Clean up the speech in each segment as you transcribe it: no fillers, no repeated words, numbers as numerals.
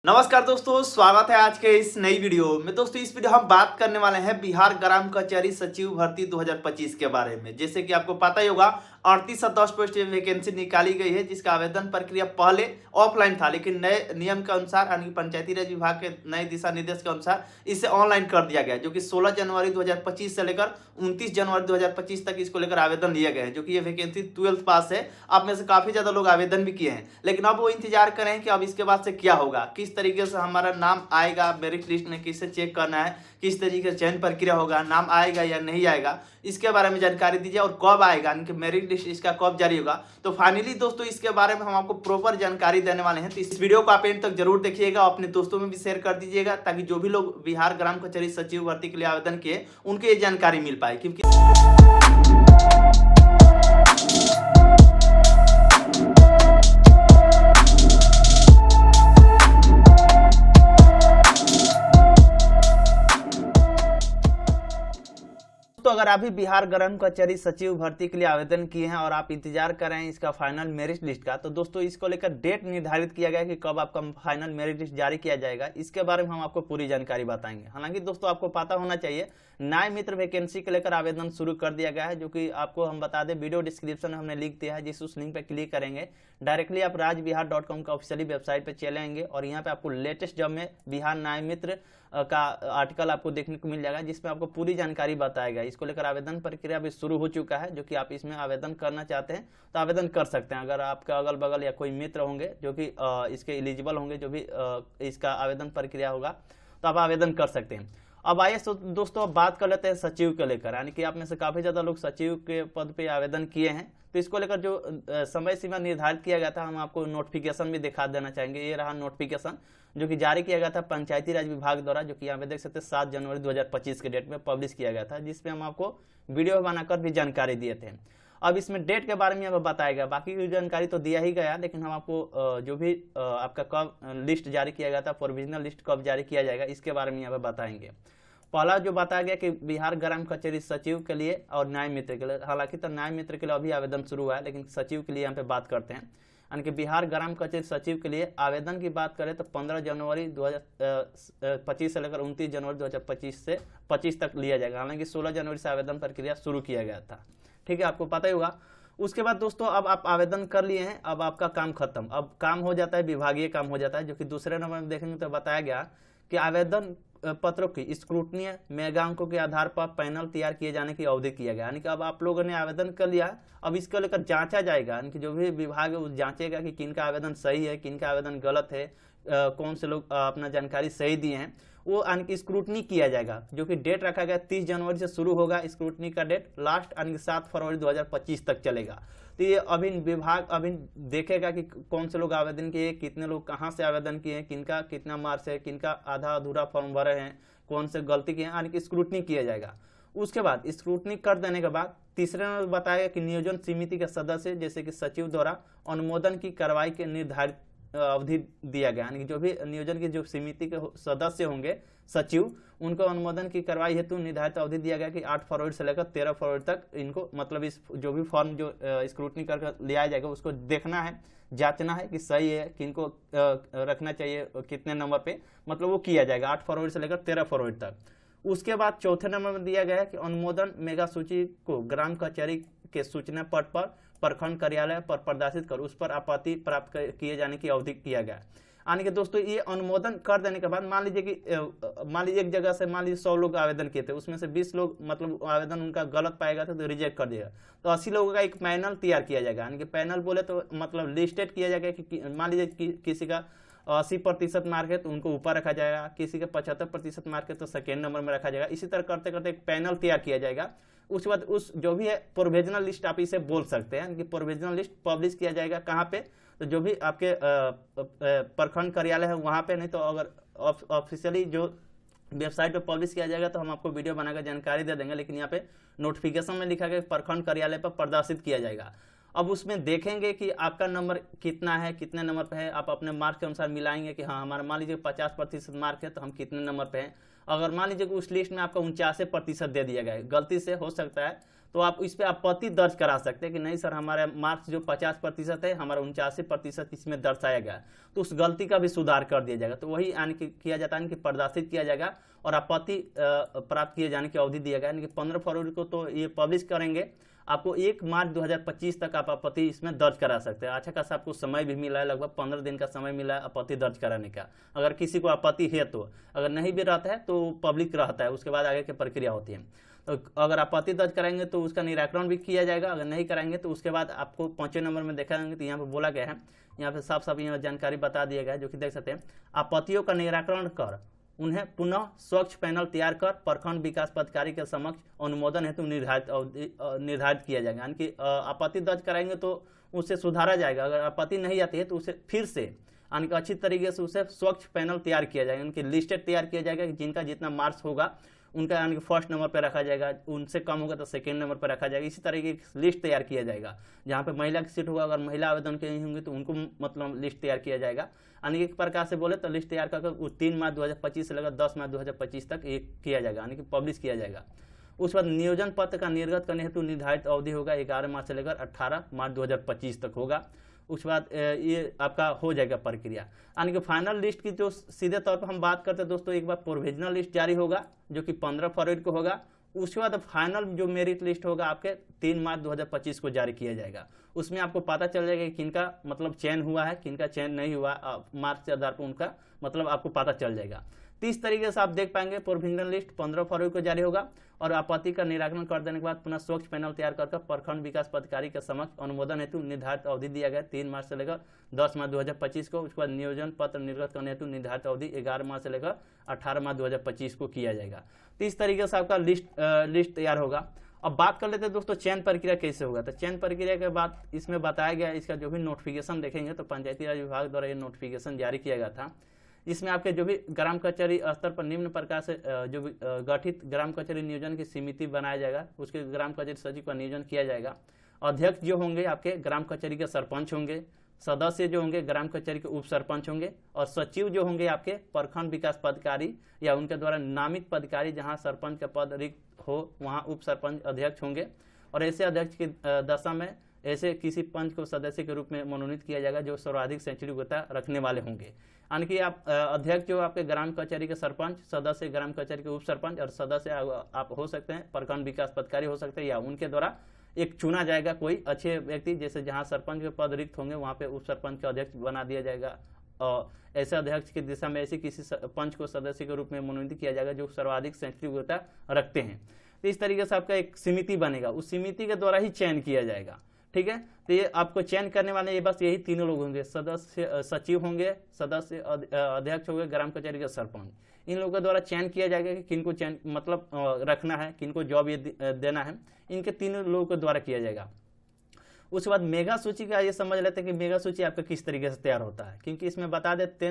नमस्कार दोस्तों, स्वागत है आज के इस नई वीडियो में। दोस्तों इस वीडियो हम बात करने वाले हैं बिहार ग्राम कचहरी सचिव भर्ती 2025 के बारे में। जैसे कि आपको पता ही होगा 3810 पोस्ट वैकेंसी निकाली गई है, जिसका आवेदन प्रक्रिया पहले ऑफलाइन था, लेकिन नए नियम के अनुसार यानी पंचायती राज विभाग के नए दिशा निर्देश के अनुसार इसे ऑनलाइन कर दिया गया है, जो कि 16 जनवरी 2025 से लेकर 29 जनवरी 2025 तक इसको लेकर आवेदन लिए गए हैं। जो कि ये वैकेंसी 12th पास है। आप में से काफी ज्यादा लोग आवेदन भी किए हैं, लेकिन अब वो इंतजार कर रहे हैं कि अब इसके बाद से क्या होगा, किस तरीके से हमारा नाम आएगा, मेरिट लिस्ट में किसे चेक करना है, किस तरीके से चयन प्रक्रिया होगा, नाम आएगा या नहीं आएगा, इसके बारे में जानकारी दीजिए। और कब आएगा, यानी कि मेरिट लिस्ट इसका कब जारी होगा। तो फाइनली दोस्तों इसके बारे में हम आपको प्रॉपर जानकारी देने वाले हैं। तो इस वीडियो को आप एंड तक जरूर देखिएगा, अपने दोस्तों में भी शेयर कर दीजिएगा, ताकि जो भी लोग बिहार ग्राम कचहरी सचिव भर्ती के लिए आवेदन किए उनको ये जानकारी मिल पाए। क्योंकि तो अगर आप भी बिहार ग्राम कचहरी सचिव भर्ती के लिए आवेदन किए हैं और आप इंतजार कर रहे हैं इसका फाइनल मेरिट लिस्ट का, तो दोस्तों इसको लेकर डेट निर्धारित किया गया है कि कब आपका फाइनल मेरिट लिस्ट जारी किया जाएगा। इसके बारे में हम आपको पूरी जानकारी बताएंगे। हालांकि दोस्तों आपको पता होना चाहिए, न्याय मित्र वैकेंसी के लेकर आवेदन शुरू कर दिया गया है, जो कि आपको हम बता दें वीडियो डिस्क्रिप्शन में हमने लिंक दिया है, जिस उस लिंक पर क्लिक करेंगे डायरेक्टली आप राजबिहार.com का ऑफिशियली वेबसाइट पर चले आएंगे और यहाँ पे आपको लेटेस्ट जॉब में बिहार न्याय मित्र का आर्टिकल आपको देखने को मिल जाएगा, जिसमें आपको पूरी जानकारी बताएगा। इसको लेकर आवेदन प्रक्रिया भी शुरू हो चुका है, जो कि आप इसमें आवेदन करना चाहते हैं तो आवेदन कर सकते हैं। अगर आपका अगल बगल या कोई मित्र होंगे जो कि इसके एलिजिबल होंगे, जो भी इसका आवेदन प्रक्रिया होगा, तो आप आवेदन कर सकते हैं। अब आइए दोस्तों अब बात कर लेते हैं सचिव को लेकर, यानी कि आप में से काफी ज्यादा लोग सचिव के पद पे आवेदन किए हैं। तो इसको लेकर जो समय सीमा निर्धारित किया गया था, हम आपको नोटिफिकेशन भी दिखा देना चाहेंगे। ये रहा नोटिफिकेशन जो कि जारी किया गया था पंचायती राज विभाग द्वारा, जो कि यहाँ पे देख सकते हैं 7 जनवरी 2025 के डेट में पब्लिश किया गया था, जिसपे हम आपको वीडियो बनाकर भी जानकारी दिए थे। अब इसमें डेट के बारे में यहाँ बताएगा, बाकी की जानकारी तो दिया ही गया, लेकिन हम आपको जो भी आपका कब लिस्ट जारी किया गया था, प्रोविजनल लिस्ट कब जारी किया जाएगा, इसके बारे में यहाँ पे बताएंगे। पहला जो बताया गया कि बिहार ग्राम कचहरी सचिव के लिए और न्याय मित्र के लिए, हालांकि तो न्याय मित्र के लिए अभी आवेदन शुरू हुआ है, लेकिन सचिव के लिए यहाँ पे बात करते हैं। यानी कि बिहार ग्राम कचहरी सचिव के लिए आवेदन की बात करें तो 15 जनवरी 2025 से लेकर 29 जनवरी 2025 से 25 तक लिया जाएगा। हालांकि 16 जनवरी से आवेदन प्रक्रिया शुरू किया गया था। ठीक है, आपको पता ही होगा। उसके बाद दोस्तों अब आप आवेदन कर लिए हैं, अब आपका काम खत्म, अब काम हो जाता है, विभागीय काम हो जाता है, जो कि दूसरे नंबर में देखेंगे तो बताया गया कि आवेदन पत्रों की स्क्रूटनी मेगांकों के आधार पर पैनल तैयार किए जाने की अवधि किया गया। यानी कि अब आप लोगों ने आवेदन कर लिया, अब इसको लेकर जांचा जाएगा, यानी कि जो भी विभाग है वो जांचेगा कि किनका आवेदन सही है, किनका आवेदन गलत है, कौन से लोग अपना जानकारी सही दिए हैं, वो यानी कि स्क्रूटनी किया जाएगा। जो कि डेट रखा गया 30 जनवरी से शुरू होगा स्क्रूटनी का डेट, लास्ट यानी कि 7 फरवरी 2025 तक चलेगा। तो ये अभी विभाग अभी देखेगा कि कौन से लोग आवेदन किए, कितने लोग कहाँ से आवेदन किए हैं, किनका कितना मार्क्स है, किनका आधा अधूरा फॉर्म भरे हैं, कौन से गलती किए हैं, यानी कि स्क्रूटनी किया जाएगा। उसके बाद स्क्रूटनी कर देने के बाद तीसरे में बताया कि नियोजन समिति के सदस्य जैसे कि सचिव द्वारा अनुमोदन की कार्रवाई के निर्धारित अवधि दिया गया। यानी कि जो भी नियोजन की जो समिति के सदस्य होंगे सचिव, उनको अनुमोदन की कार्रवाई हेतु निर्धारित अवधि दिया गया कि 8 फरवरी से लेकर 13 फरवरी तक इनको मतलब इस जो भी फॉर्म जो स्क्रूटनी करके लिया जाएगा उसको देखना है, जांचना है कि सही है, किनको रखना चाहिए कितने नंबर पे, मतलब वो किया जाएगा 8 फरवरी से लेकर 13 फरवरी तक। उसके बाद चौथे नंबर में दिया गया है कि अनुमोदन मेगा सूची को ग्राम कचहरी के सूचना पट पर प्रखंड कार्यालय पर प्रदर्शित कर उस पर आपत्ति प्राप्त किए जाने की अवधि किया गया। यानी कि दोस्तों ये अनुमोदन कर देने के बाद मान लीजिए एक जगह से मान लीजिए 100 लोग आवेदन किए थे, उसमें से 20 लोग मतलब आवेदन उनका गलत पाएगा था तो रिजेक्ट कर दिएगा, तो 80 लोगों का एक पैनल तैयार किया जाएगा। यानी कि पैनल बोले तो मतलब लिस्टेड किया जाएगा कि मान लीजिए किसी का 80% मार्क है तो उनको ऊपर रखा जाएगा, किसी का 75% मार्क है तो सेकेंड नंबर में रखा जाएगा। इसी तरह करते करते एक पैनल तैयार किया जाएगा। उसके बाद उस जो भी है प्रोविजनल लिस्ट आप इसे बोल सकते हैं कि प्रोविजनल लिस्ट पब्लिश किया जाएगा कहाँ पे, तो जो भी आपके प्रखंड कार्यालय है वहाँ पे, नहीं तो अगर ऑफिशियली जो वेबसाइट पे पब्लिश किया जाएगा तो हम आपको वीडियो बनाकर जानकारी दे देंगे, लेकिन यहाँ पे नोटिफिकेशन में लिखा गया प्रखंड कार्यालय पर प्रदर्शित किया जाएगा। अब उसमें देखेंगे कि आपका नंबर कितना है, कितने नंबर पे है, आप अपने मार्क के अनुसार मिलाएंगे कि हाँ हमारा मान लीजिए 50% मार्क है तो हम कितने नंबर पे हैं। अगर मान लीजिए कि उस लिस्ट में आपका 49% दे दिया गया है, गलती से हो सकता है तो आप इस पर आपत्ति दर्ज करा सकते हैं कि नहीं सर, हमारा मार्क्स जो 50% है, हमारा 79% इसमें दर्शाया गया, तो उस गलती का भी सुधार कर दिया जाएगा। तो वही यानी कि किया जाता है कि प्रदर्शित किया जाएगा और आपत्ति प्राप्त किए जाने की अवधि दिया गया, यानी कि 15 फरवरी को तो ये पब्लिश करेंगे। आपको 1 मार्च 2025 तक आप आपत्ति इसमें दर्ज करा सकते हैं। अच्छा खासा आपको समय भी मिला है, लगभग 15 दिन का समय मिला है आपत्ति दर्ज कराने का। अगर किसी को आपत्ति है तो, अगर नहीं भी रहता है तो पब्लिक रहता है, उसके बाद आगे की प्रक्रिया होती है। तो अगर आपत्ति दर्ज कराएंगे तो उसका निराकरण भी किया जाएगा, अगर नहीं कराएंगे तो उसके बाद आपको 5वें नंबर में देखा जाएंगे तो यहाँ पे बोला गया है, यहाँ पे साफ साफ यहाँ जानकारी बता दिया गया है, जो कि देख सकते हैं। आपत्तियों का निराकरण कर उन्हें पुनः स्वच्छ पैनल तैयार कर प्रखंड विकास पदाधिकारी के समक्ष अनुमोदन हेतु निर्धारित किया जाएगा। यानी कि आपत्ति दर्ज कराएंगे तो उसे सुधारा जाएगा, अगर आपत्ति नहीं आती है तो उसे फिर से यानी कि अच्छी तरीके से उसे स्वच्छ पैनल तैयार किया जाएगा, उनकी लिस्टेड तैयार किया जाएगा कि जिनका जितना मार्क्स होगा उनका यानी कि फर्स्ट नंबर पर रखा जाएगा, उनसे कम होगा तो सेकेंड नंबर पर रखा जाएगा। इसी तरीके की लिस्ट तैयार किया जाएगा। जहाँ पे महिला की सीट होगा, अगर महिला आवेदन के नहीं होंगे तो उनको मतलब लिस्ट तैयार किया जाएगा। यानी कि एक प्रकार से बोले तो लिस्ट तैयार करके 3 मार्च 2025 से लेकर 10 मार्च 2025 तक ये किया जाएगा, यानी कि पब्लिश किया जाएगा। उसके बाद नियोजन पत्र का निर्गत करने हेतु निर्धारित अवधि होगा 11 मार्च से लेकर 18 मार्च 2025 तक होगा। उसके बाद ये आपका हो जाएगा प्रक्रिया। यानी कि फाइनल लिस्ट की जो सीधे तौर पर हम बात करते हैं दोस्तों, एक बार प्रोविजनल लिस्ट जारी होगा जो कि 15 फरवरी को होगा। उसके बाद फाइनल जो मेरिट लिस्ट होगा आपके 3 मार्च 2025 को जारी किया जाएगा। उसमें आपको पता चल जाएगा कि किनका मतलब चयन हुआ है, किनका चयन नहीं हुआ, मार्क्स के आधार पर उनका मतलब आपको पता चल जाएगा। तो इस तरीके से आप देख पाएंगे प्रोविजनल लिस्ट 15 फरवरी को जारी होगा और आपत्ति का निराकरण कर देने के बाद पुनः स्वच्छ पैनल तैयार कर प्रखंड विकास पदाधिकारी के समक्ष अनुमोदन हेतु निर्धारित अवधि दिया गया 3 मार्च से लेकर 10 मार्च 2025 को। उसके बाद नियोजन पत्र निर्गत करने हेतु निर्धारित अवधि 11 मार्च से लेकर 18 मार्च 2025 को किया जाएगा। तो इस तरीके से आपका लिस्ट तैयार होगा। अब बात कर लेते हैं दोस्तों चयन प्रक्रिया कैसे होगा। तो चयन प्रक्रिया के बाद इसमें बताया गया, इसका जो भी नोटिफिकेशन देखेंगे तो पंचायती राज विभाग द्वारा ये नोटिफिकेशन जारी किया गया था। इसमें आपके जो भी ग्राम कचहरी स्तर पर निम्न प्रकार से जो भी गठित ग्राम कचहरी नियोजन की समिति बनाया जाएगा, उसके ग्राम कचहरी सचिव का नियोजन किया जाएगा। अध्यक्ष जो होंगे आपके ग्राम कचहरी के सरपंच होंगे, सदस्य जो होंगे ग्राम कचहरी के उप सरपंच होंगे और सचिव जो होंगे आपके प्रखंड विकास पदाधिकारी या उनके द्वारा नामित पदाधिकारी, जहां सरपंच का पद रिक्त हो वहां उप सरपंच अध्यक्ष होंगे। और ऐसे अध्यक्ष की दशा में ऐसे किसी पंच को सदस्य के रूप में मनोनीत किया जाएगा जो सर्वाधिक शैक्षणिक योग्यता रखने वाले होंगे। यानी कि आप अध्यक्ष जो आपके ग्राम कचहरी के सरपंच, सदस्य ग्राम कचहरी के उप सरपंच और सदस्य आप हो सकते हैं प्रखंड विकास पदाधिकारी हो सकते हैं, या उनके द्वारा एक चुना जाएगा कोई अच्छे व्यक्ति, जैसे जहां सरपंच के पद रिक्त होंगे वहां पे उप सरपंच का अध्यक्ष बना दिया जाएगा। और ऐसे अध्यक्ष की दिशा में ऐसे किसी पंच को सदस्य के रूप में मनोनीत किया जाएगा जो सर्वाधिक शैक्षणिक योग्यता रखते हैं। तो इस तरीके से आपका एक समिति बनेगा, उस समिति के द्वारा ही चयन किया जाएगा। ठीक है, तो ये आपको चयन करने वाले ये बस यही तीनों लोग होंगे, सदस्य सचिव होंगे, सदस्य अध्यक्ष होंगे, ग्राम कचहरी के सरपंच। इन लोगों के द्वारा चयन किया जाएगा कि किनको चयन मतलब रखना है, किनको जॉब ये देना है, इनके तीनों लोगों के द्वारा किया जाएगा। उसके बाद मेगा सूची का ये समझ लेते हैं कि मेगा सूची आपका किस तरीके से तैयार होता है, क्योंकि इसमें बता देते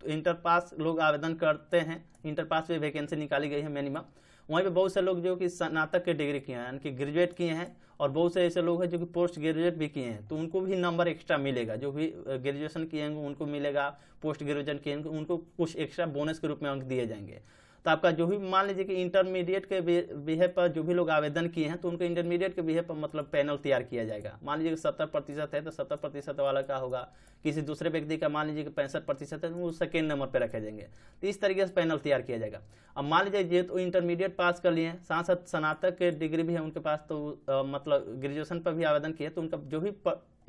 इंटर पास लोग आवेदन करते हैं, इंटर पास पे वैकेंसी निकाली गई है मिनिमम। वहीं पे बहुत से लोग जो कि स्नातक के डिग्री किए हैं यानी कि ग्रेजुएट किए हैं, और बहुत से ऐसे लोग हैं जो कि पोस्ट ग्रेजुएट भी किए हैं, तो उनको भी नंबर एक्स्ट्रा मिलेगा। जो भी ग्रेजुएशन किए हैं उनको मिलेगा, पोस्ट ग्रेजुएशन किए हैं उनको कुछ एक्स्ट्रा बोनस के रूप में अंक दिए जाएंगे। तो आपका जो भी मान लीजिए कि इंटरमीडिएट के बिहेव पर जो भी लोग आवेदन किए हैं तो उनको इंटरमीडिएट के बिहेव पर मतलब पैनल तैयार किया जाएगा। मान लीजिए कि 70% है तो 70% वाला का होगा, किसी दूसरे व्यक्ति का मान लीजिए कि 65% है तो वो सेकेंड नंबर पर रखे जाएंगे। तो इस तरीके से पैनल तैयार किया जाएगा। अब मान लीजिए ये तो इंटरमीडिएट पास कर लिए हैं, साथ साथ स्नातक के डिग्री भी है उनके पास, तो मतलब ग्रेजुएशन पर भी आवेदन किए, तो उनका जो भी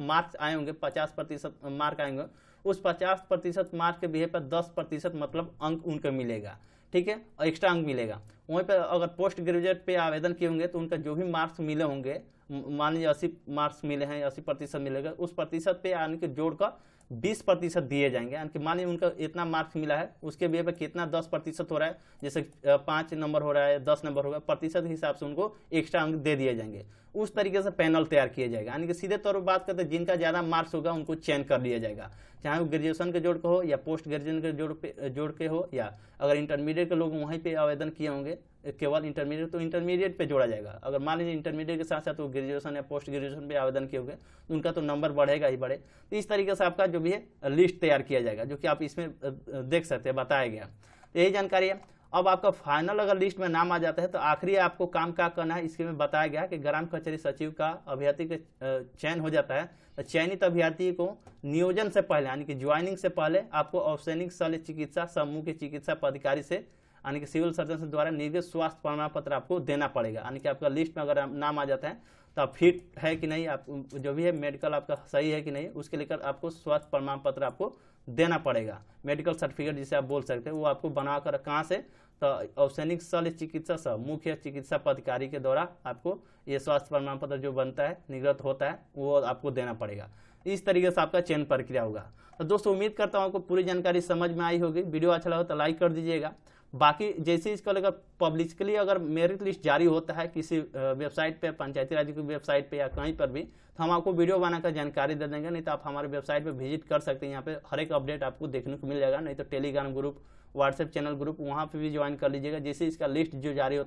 मार्क्स आए होंगे 50% मार्क आएंगे, उस 50% मार्क के बिहेव पर 10% मतलब अंक उनको मिलेगा। ठीक है, और एक्स्ट्रा अंक मिलेगा। वहीं पर अगर पोस्ट ग्रेजुएट पे आवेदन किए होंगे तो उनका जो भी मार्क्स मिले होंगे, मान लीजिए 80 मार्क्स मिले हैं, 80% मिलेगा, उस प्रतिशत पे यानी कि जोड़कर 20% दिए जाएंगे। यानी कि मान लीजिए उनका इतना मार्क्स मिला है, उसके बिहे पर कितना 10% हो रहा है, जैसे 5 नंबर हो रहा है, 10 नंबर होगा, प्रतिशत हिसाब से उनको एक्स्ट्रा अंक दे दिए जाएंगे। उस तरीके से पैनल तैयार किया जाएगा। यानी कि सीधे तौर पर बात करते हैं जिनका ज्यादा मार्क्स होगा उनको चयन कर लिया जाएगा, चाहे वो ग्रेजुएशन के जोड़ के हो या पोस्ट ग्रेजुएशन के जोड़ के हो, या अगर इंटरमीडिएट के लोग वहीं पे आवेदन किए होंगे केवल इंटरमीडिएट, तो इंटरमीडिएट पे जोड़ा जाएगा। अगर मान लीजिए इंटरमीडिएट के साथ साथ वो ग्रेजुएशन या पोस्ट ग्रेजुएशन पे आवेदन किए होंगे तो उनका तो नंबर बढ़ेगा ही बढ़े। तो इस तरीके से आपका जो भी है लिस्ट तैयार किया जाएगा, जो कि आप इसमें देख सकते हैं, बताया गया। यही जानकारी है। अब आपका फाइनल अगर लिस्ट में नाम आ जाता है तो आखिरी आपको काम क्या करना है, इसके में बताया गया कि ग्राम कचहरी सचिव का अभ्यर्थी का चयन हो जाता है तो चयनित अभ्यर्थी को नियोजन से पहले यानी कि ज्वाइनिंग से पहले आपको औसैनिक शल्य चिकित्सा समूह के चिकित्सा पदाधिकारी से यानी कि सिविल सर्जन से द्वारा निर्गत स्वास्थ्य प्रमाण पत्र आपको देना पड़ेगा। यानी कि आपका लिस्ट में अगर नाम आ जाता है तो आप फिट है कि नहीं, आप जो भी है मेडिकल आपका सही है कि नहीं, उसके लेकर आपको स्वास्थ्य प्रमाण पत्र आपको देना पड़ेगा। मेडिकल सर्टिफिकेट जिसे आप बोल सकते हैं वो आपको बनाकर कहाँ से, तो औसैनिक शल्य चिकित्सा सह मुख्य चिकित्सा पदाधिकारी के द्वारा आपको ये स्वास्थ्य प्रमाण पत्र जो बनता है निर्गत होता है वो आपको देना पड़ेगा। इस तरीके से आपका चयन प्रक्रिया होगा। तो दोस्तों उम्मीद करता हूँ आपको पूरी जानकारी समझ में आई होगी। वीडियो अच्छा लगा तो लाइक कर दीजिएगा। बाकी जैसे इसको लेकर पब्लिकली अगर मेरिट लिस्ट जारी होता है किसी वेबसाइट पे, पंचायती राज की वेबसाइट पे या कहीं पर भी, तो हम आपको वीडियो बनाकर जानकारी दे देंगे। नहीं तो आप हमारे वेबसाइट पे विजिट कर सकते हैं, यहाँ पे हर एक अपडेट आपको देखने को मिल जाएगा। नहीं तो Telegram group, WhatsApp channel group, वहाँ पे भी ज्वाइन कर लीजिएगा। जैसे इसका लिस्ट जो जारी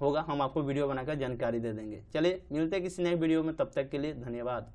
होगा हम आपको वीडियो बनाकर जानकारी दे देंगे। चलिए मिलते हैं किसी नए वीडियो में, तब तक के लिए धन्यवाद।